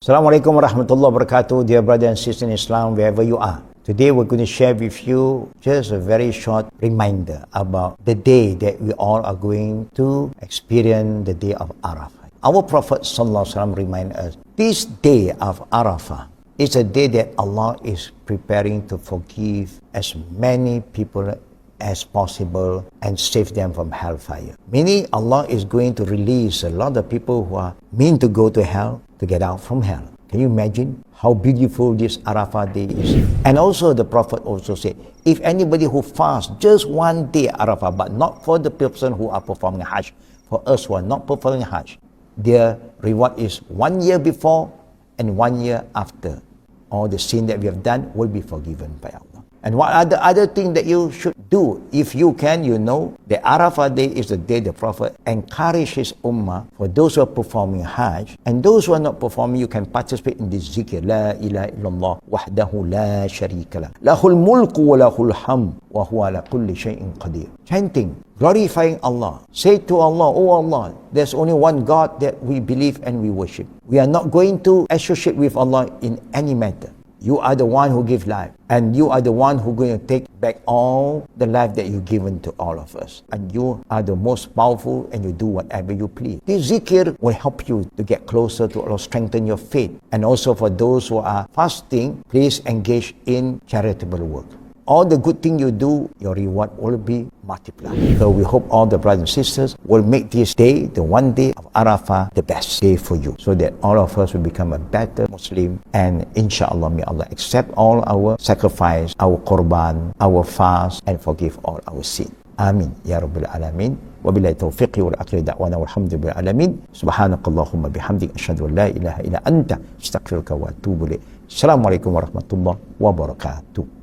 Assalamualaikum warahmatullahi wabarakatuh, dear brothers and sisters in Islam, wherever you are. Today we're going to share with you just a very short reminder about the day that we all are going to experience, the day of Arafah. Our Prophet ﷺ reminded us, this day of Arafah is a day that Allah is preparing to forgive as many people as possible and save them from hellfire. Meaning Allah is going to release a lot of people who are mean to go to hell to get out from hell. Can you imagine how beautiful this Arafah day is? And also the Prophet also said, if anybody who fasts just one day Arafah, but not for the person who are performing Hajj, for us who are not performing Hajj, their reward is 1 year before and 1 year after. All the sin that we have done will be forgiven by Allah. And what are the other things that you should do? If you can, you know, the Arafah day is the day the Prophet encouraged his ummah, for those who are performing Hajj, and those who are not performing, you can participate in this zikr, La ilaha illallah, wahdahu la sharika lah, lahul mulku wa lahul hamd, wa huwa ala kulli shay'in qadir. Chanting, glorifying Allah. Say to Allah, oh Allah, there's only one God that we believe and we worship. We are not going to associate with Allah in any matter. You are the one who gives life, and you are the one who going to take back all the life that you've given to all of us. And you are the most powerful, and you do whatever you please. This zikr will help you to get closer to Allah, strengthen your faith. And also for those who are fasting, please engage in charitable work. All the good thing you do, your reward will be multiplied. So we hope all the brothers and sisters will make this day, the one day of Arafah, the best day for you, so that all of us will become a better Muslim. And inshallah, may Allah accept all our sacrifice, our qurban, our fast, and forgive all our sin. Amin. Ya Rabbil Alamin. Wabillahi taufiqi wal akhiri da'wana walhamdulillahi alamin. Subhanakallahumma bihamdik. Asyhadu an la ilaha illa anta. Astaghfiruka wa atubu ilaik. Assalamualaikum warahmatullahi wabarakatuh.